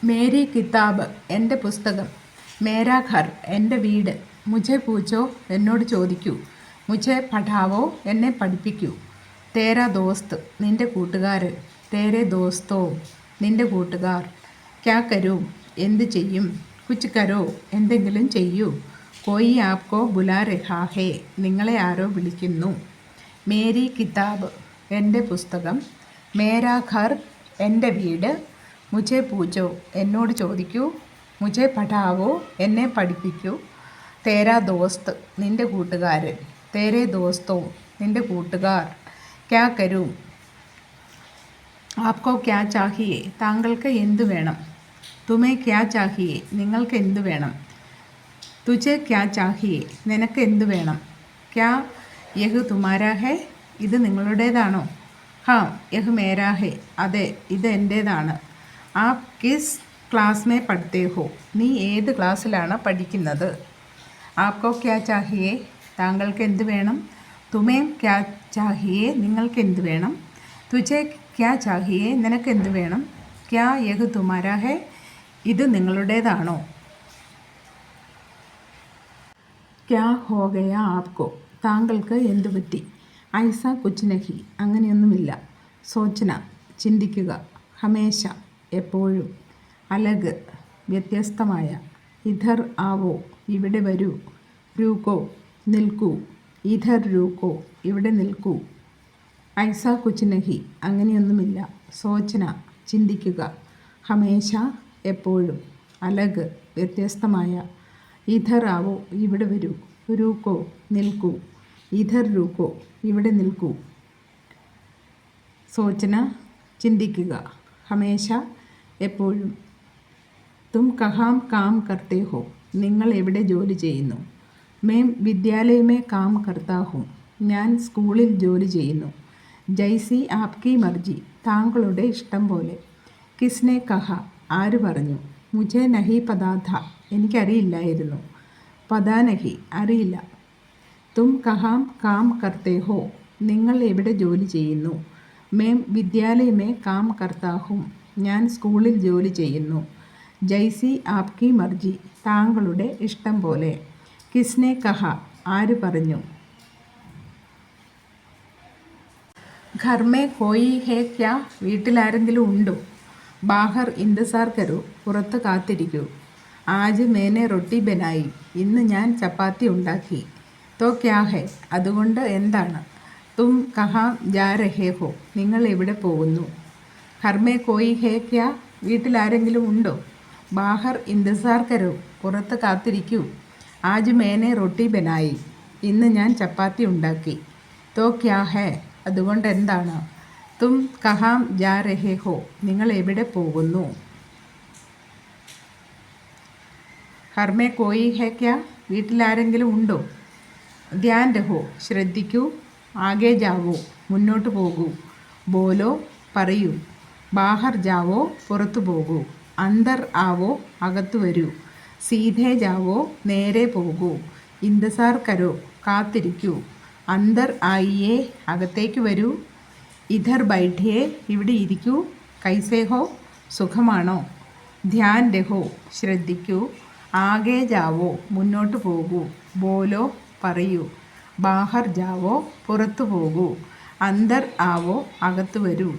Mary കിതാബ് എൻ്റെ പുസ്തകം, മേരാ ഘർ എൻ്റെ വീട്, മുझे പൂച്ചോ എന്നോട് ചോദിക്കൂ, മുझे പഠാവോ എന്നെ പഠിപ്പിക്കൂ, തേരാ ദോസ്ത് നിൻ്റെ കൂട്ടുകാരൻ, തേരെ ദോസ്തോ നിൻ്റെ കൂട്ടുകാർ, ക്യാ കരൂ എന്ത് ചെയ്യും, കുച്ച് കരോ എന്തെങ്കിലും ചെയ്യൂ, കോയി ആപ്കോ ബുലാ രഹാ ഹേ നിങ്ങളെ ആരോ വിളിക്കുന്നു. മേരി കിതാബ് എൻ്റെ പുസ്തകം, മേരാ ഘർ എൻ്റെ വീട്, മുझे പൂച്ചോ എന്നോട് ചോദിക്കൂ, മുझे പഠാവോ എന്നെ പഠിപ്പിക്കൂ, തേരാ ദോസ്ത് നിൻ്റെ കൂട്ടുകാരൻ, തേരെ ദോസ്തോ നിൻ്റെ കൂട്ടുകാർ, ക്യാ കരൂ ആപ്കോ ക്യാ ചാഹിയേ താങ്കൾക്ക് എന്തു വേണം, തുമേ ക്യാ ചാഹിയേ നിങ്ങൾക്ക് എന്തു വേണം, തുझे ക്യാ ചാഹിയേ നിനക്ക് എന്തു വേണം, ക്യാ യഹ് തുമാരാ ഹേ ഇത് നിങ്ങളുടേതാണോ, ഹാ യഹ് മേരാ ഹേ അതെ ഇത് എൻ്റേതാണ്, ആപ് കിസ് ക്ലാസ് മേ പഠ്തേ ഹോ നീ ഏത് ക്ലാസ്സിലാണ് പഠിക്കുന്നത്, ആപ്കോ ക്യാ ചാഹിയേ താങ്കൾക്ക് എന്ത് വേണം, തുമേ ക്യാ ചാഹിയേ നിങ്ങൾക്ക് എന്ത് വേണം, തുझे ക്യാ ചാഹിയേ നിനക്ക് എന്ത് വേണം, ക്യാ യഹ് തുമാരാ ഹേ ഇത് നിങ്ങളുടേതാണോ, ക്യാ ഹോ ഗയാ ആപ്കോ താങ്കൾക്ക് എന്തു പറ്റി, ഐസാ കുച്ച് നഹി അങ്ങനെയൊന്നുമില്ല, സോച്ന ചിന്തിക്കുക, ഹമേശ എപ്പോഴും, അലഗ് വ്യത്യസ്തമായ, ഇധർ ആവോ ഇവിടെ വരൂ, രൂക്കോ നിൽക്കൂ, ഇധർ രൂക്കോ ഇവിടെ നിൽക്കൂ, ഐസാ കുച്ച് നഹി അങ്ങനെയൊന്നുമില്ല, സോച്ന ചിന്തിക്കുക, ഹമേശ എപ്പോഴും, അലഗ് വ്യത്യസ്തമായ, ഇധർ ആവോ ഇവിടെ വരൂ, രൂക്കോ നിൽക്കൂ, ഇധർ രൂക്കോ ഇവിടെ നിൽക്കൂ, സോച്ന ചിന്തിക്കുക, ഹമേശ എപ്പോഴും, തും കഹാം കാം കർത്തേ ഹോ നിങ്ങൾ എവിടെ ജോലി ചെയ്യുന്നു, മേം വിദ്യാലയമേ കാം കർത്താ ഹൂം ഞാൻ സ്കൂളിൽ ജോലി ചെയ്യുന്നു, ജൈസി ആപ്കി മർജി താങ്കളുടെ ഇഷ്ടം പോലെ, കിസ്നെ കഹ ആര് പറഞ്ഞു, മുझे നഹി പതാ ഥ എനിക്കറിയില്ലായിരുന്നു, പതാ നഹി അറിയില്ല, തും കഹാം കാം കർത്തേ ഹോ നിങ്ങൾ എവിടെ ജോലി ചെയ്യുന്നു, മേം വിദ്യാലയമേ കാം കർത്താ ഹൂം ഞാൻ സ്കൂളിൽ ജോലി ചെയ്യുന്നു, ജൈസി ആപ്കി മർജി താങ്കളുടെ ഇഷ്ടം പോലെ, കിസ്നെ കഹ ആര് പറഞ്ഞു, ഘർ മേ കോയി ഹേ ക്യാ വീട്ടിലാരെങ്കിലും ഉണ്ടോ, ബാഹർ ഇന്തസാർ കരോ പുറത്ത് കാത്തിരിക്കൂ, ആജ് മേനെ റൊട്ടി ബനായി ഇന്ന് ഞാൻ ചപ്പാത്തി ഉണ്ടാക്കി, തോ ക്യാ ഹേ അതുകൊണ്ട് എന്താണ്, തും കഹാം ജാ രഹേ ഹോ നിങ്ങൾ എവിടെ പോകുന്നു, ഘർ മേ കോയി ഹേ ക്യാ വീട്ടിലാരെങ്കിലും ഉണ്ടോ, ബാഹർ ഇന്തസാർ കരോ പുറത്ത് കാത്തിരിക്കൂ, ആജ് മേനെ റൊട്ടി ബനായി ഇന്ന് ഞാൻ ചപ്പാത്തി ഉണ്ടാക്കി, തോ ക്യാ ഹേ അതുകൊണ്ട് എന്താണ്, തും കഹാം ജാ രഹേ ഹോ നിങ്ങൾ എവിടെ പോകുന്നു, ഘർ മേ കോയി ഹേ ക്യാ വീട്ടിലാരെങ്കിലും ഉണ്ടോ, ധ്യാൻ രഹോ ശ്രദ്ധിക്കൂ, ആകെ ജാവോ മുന്നോട്ട് പോകൂ, ബോലോ പറയൂ, ബാഹർ ജാവോ പുറത്തു പോകൂ, അന്തർ ആവോ അകത്തു വരൂ, സീധേ ജാവോ നേരെ പോകൂ, ഇന്തസാർ കരോ കാത്തിരിക്കൂ, അന്തർ ആയിയേ അകത്തേക്ക് വരൂ, ഇധർ ബൈഠിയേ ഇവിടെ ഇരിക്കൂ, കൈസേ ഹോ സുഖമാണോ, ധ്യാൻ രഹോ ശ്രദ്ധിക്കൂ, ആകെ ജാവോ മുന്നോട്ട് പോകൂ, ബോലോ പറയൂ, ബാഹർ ജാവോ പുറത്തു പോകൂ, അന്തർ ആവോ അകത്തു വരൂ.